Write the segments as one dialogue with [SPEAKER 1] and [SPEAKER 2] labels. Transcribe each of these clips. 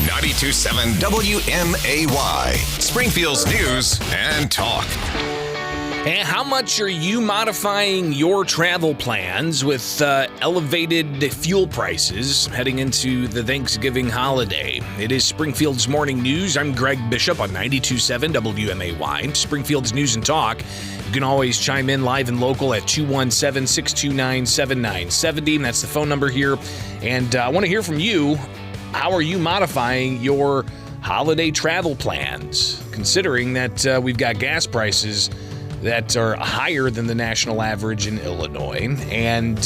[SPEAKER 1] 92.7 WMAY, Springfield's news and talk.
[SPEAKER 2] And how much are you modifying your travel plans with elevated fuel prices heading into the Thanksgiving holiday? It is Springfield's Morning News. I'm Greg Bishop on 92.7 WMAY, Springfield's News and Talk. You can always chime in live and local at 217-629-7970. That's the phone number here. And I want to hear from you. How are you modifying your holiday travel plans, considering that we've got gas prices that are higher than the national average in Illinois and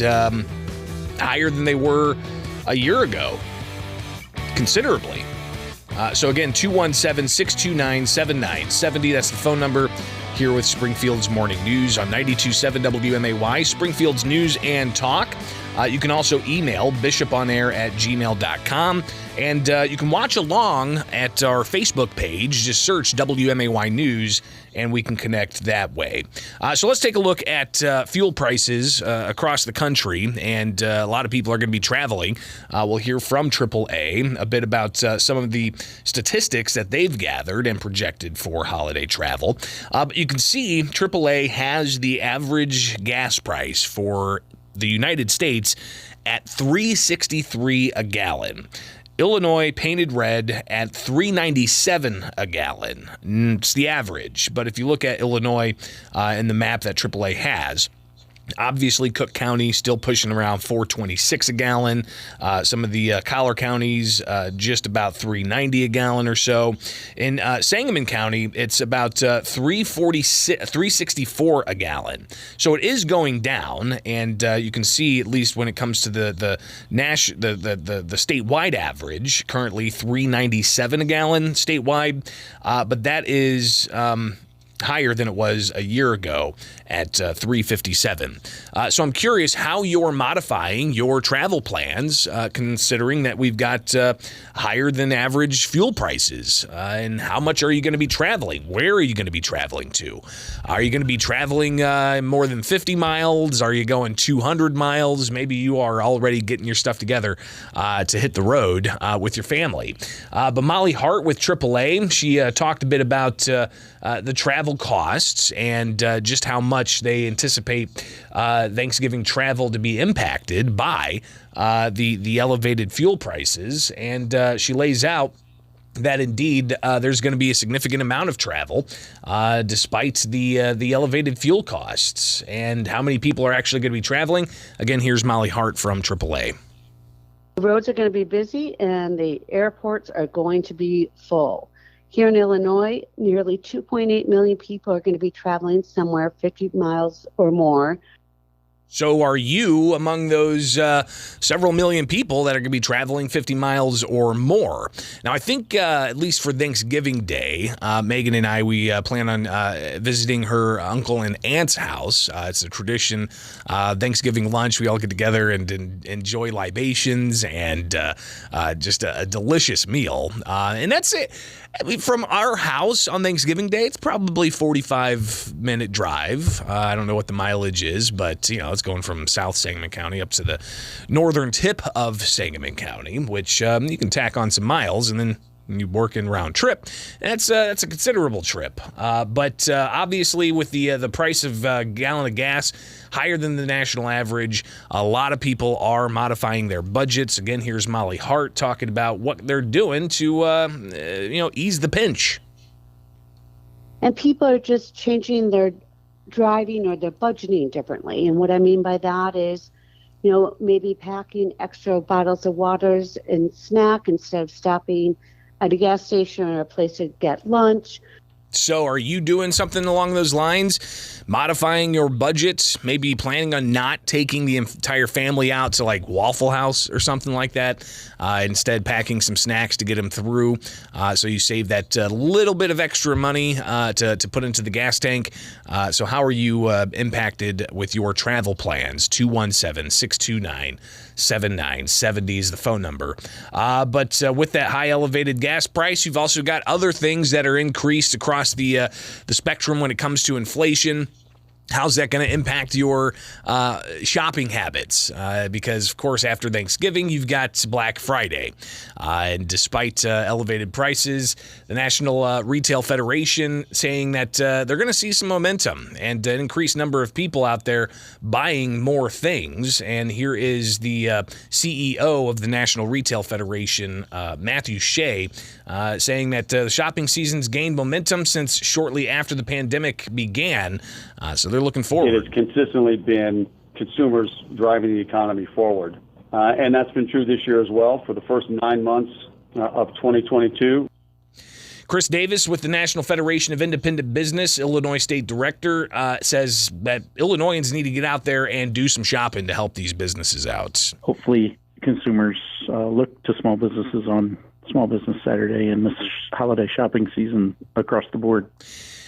[SPEAKER 2] higher than they were a year ago, considerably. So again, 217-629-7970. That's the phone number here with Springfield's Morning News on 92.7 WMAY, Springfield's News and Talk. You can also email bishoponair@gmail.com. And you can watch along at our Facebook page. Just search WMAY News, and we can connect that way. So let's take a look at fuel prices across the country, and a lot of people are going to be traveling. We'll hear from AAA a bit about some of the statistics that they've gathered and projected for holiday travel. But you can see AAA has the average gas price for the United States at $3.63 a gallon. Illinois painted red at $3.97 a gallon. It's the average, but if you look at Illinois in the map that AAA has, obviously Cook County still pushing around $4.26 a gallon. Some of the collar counties just about $3.90 a gallon or so. In Sangamon County, it's about $3.64 a gallon. So it is going down, and you can see, at least when it comes to the statewide average, currently $3.97 a gallon statewide, but that is higher than it was a year ago at $3.57. So I'm curious how you're modifying your travel plans, considering that we've got higher than average fuel prices. And how much are you going to be traveling? Where are you going to be traveling to? Are you going to be traveling more than 50 miles? Are you going 200 miles? Maybe you are already getting your stuff together to hit the road with your family. But Molly Hart with AAA, she talked a bit about the travel costs and just how much they anticipate Thanksgiving travel to be impacted by the elevated fuel prices. And she lays out that indeed there's going to be a significant amount of travel despite the elevated fuel costs. And how many people are actually going to be traveling? Again, here's Molly Hart from AAA.
[SPEAKER 3] The roads are going to be busy and the airports are going to be full. Here in Illinois, nearly 2.8 million people are going to be traveling somewhere 50 miles or more.
[SPEAKER 2] So are you among those several million people that are going to be traveling 50 miles or more? Now, I think at least for Thanksgiving Day, Megan and I, we plan on visiting her uncle and aunt's house. It's a tradition, Thanksgiving lunch. We all get together and enjoy libations and just a delicious meal. And that's it. I mean, from our house on Thanksgiving Day, it's probably 45-minute drive. I don't know what the mileage is, but, you know, it's going from South Sangamon County up to the northern tip of Sangamon County, which you can tack on some miles, and then you work in round trip. That's a considerable trip. But obviously, with the price of a gallon of gas higher than the national average, a lot of people are modifying their budgets. Again, here's Molly Hart talking about what they're doing to ease the pinch.
[SPEAKER 3] And people are just changing their driving or their budgeting differently. And what I mean by that is, maybe packing extra bottles of waters and snack instead of stopping at a gas station or a place to get lunch.
[SPEAKER 2] So are you doing something along those lines? Modifying your budget? Maybe planning on not taking the entire family out to like Waffle House or something like that? Instead packing some snacks to get them through so you save that little bit of extra money to put into the gas tank. So how are you impacted with your travel plans? 217-629-7970 is the phone number. But with that high elevated gas price, you've also got other things that are increased across the spectrum when it comes to inflation. How's that going to impact your shopping habits? Because, of course, after Thanksgiving, you've got Black Friday. And despite elevated prices, the National Retail Federation saying that they're going to see some momentum and an increased number of people out there buying more things. And here is the CEO of the National Retail Federation, Matthew Shea, saying that the shopping season's gained momentum since shortly after the pandemic began. So they're looking forward.
[SPEAKER 4] It has consistently been consumers driving the economy forward. And that's been true this year as well for the first 9 months of 2022.
[SPEAKER 2] Chris Davis with the National Federation of Independent Business, Illinois State Director, says that Illinoisans need to get out there and do some shopping to help these businesses out.
[SPEAKER 5] Hopefully consumers look to small businesses on Small Business Saturday and this holiday shopping season across the board.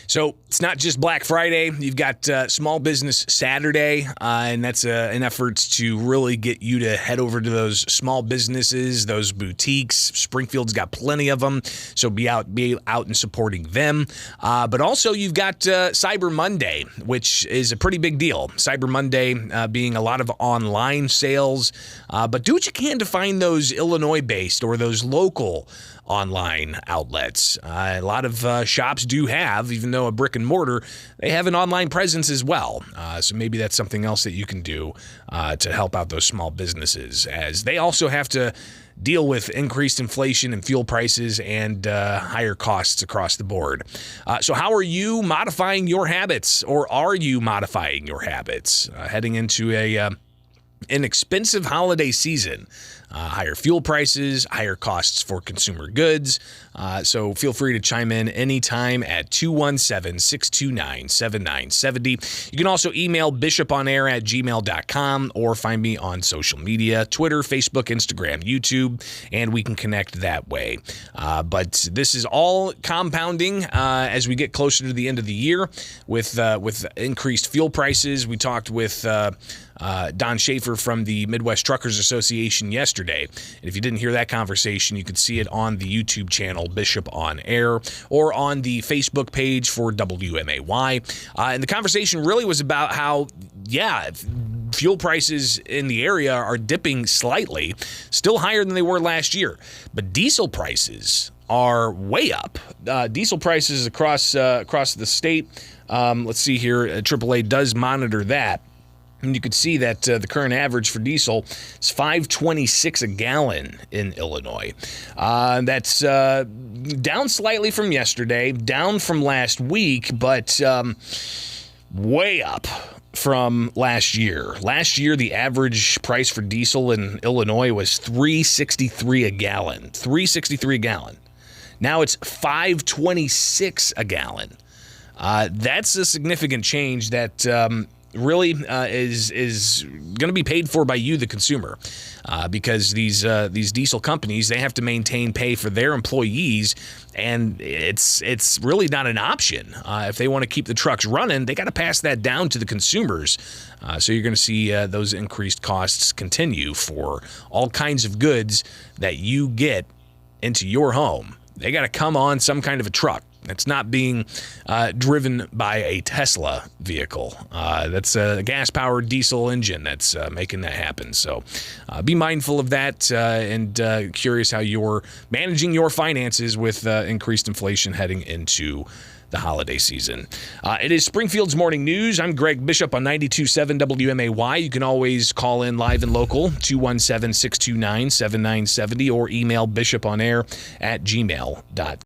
[SPEAKER 2] So it's not just Black Friday. You've got Small Business Saturday, and that's an effort to really get you to head over to those small businesses, those boutiques. Springfield's got plenty of them, so be out and supporting them. But also you've got Cyber Monday, which is a pretty big deal. Cyber Monday being a lot of online sales, but do what you can to find those Illinois-based or those local online outlets. A lot of shops do have, even though a brick and mortar, they have an online presence as well. So maybe that's something else that you can do to help out those small businesses, as they also have to deal with increased inflation and fuel prices and higher costs across the board. So how are you modifying your habits, or are you modifying your habits heading into an expensive holiday season? Higher fuel prices, higher costs for consumer goods. So feel free to chime in anytime at 217-629-7970. You can also email bishoponair@gmail.com or find me on social media, Twitter, Facebook, Instagram, YouTube, and we can connect that way. But this is all compounding as we get closer to the end of the year with increased fuel prices. We talked with Don Schaefer from the Midwest Truckers Association yesterday. And if you didn't hear that conversation, you could see it on the YouTube channel Bishop on Air or on the Facebook page for WMAY. And the conversation really was about how, fuel prices in the area are dipping slightly, still higher than they were last year. But diesel prices are way up. Diesel prices across the state. Let's see here. AAA does monitor that. And you could see that the current average for diesel is $5.26 a gallon in Illinois. That's down slightly from yesterday, down from last week, but way up from last year. Last year, the average price for diesel in Illinois was $3.63 a gallon. $3.63 a gallon. Now it's $5.26 a gallon. That's a significant change that really is going to be paid for by you, the consumer, because these diesel companies, they have to maintain pay for their employees, and it's really not an option. If they want to keep the trucks running, they got to pass that down to the consumers. So you're going to see those increased costs continue for all kinds of goods that you get into your home. They got to come on some kind of a truck. It's not being driven by a Tesla vehicle. That's a gas-powered diesel engine that's making that happen. So be mindful of that and curious how you're managing your finances with increased inflation heading into the holiday season. It is Springfield's Morning News. I'm Greg Bishop on 92.7 WMAY. You can always call in live and local, 217-629-7970, or email bishoponair@gmail.com.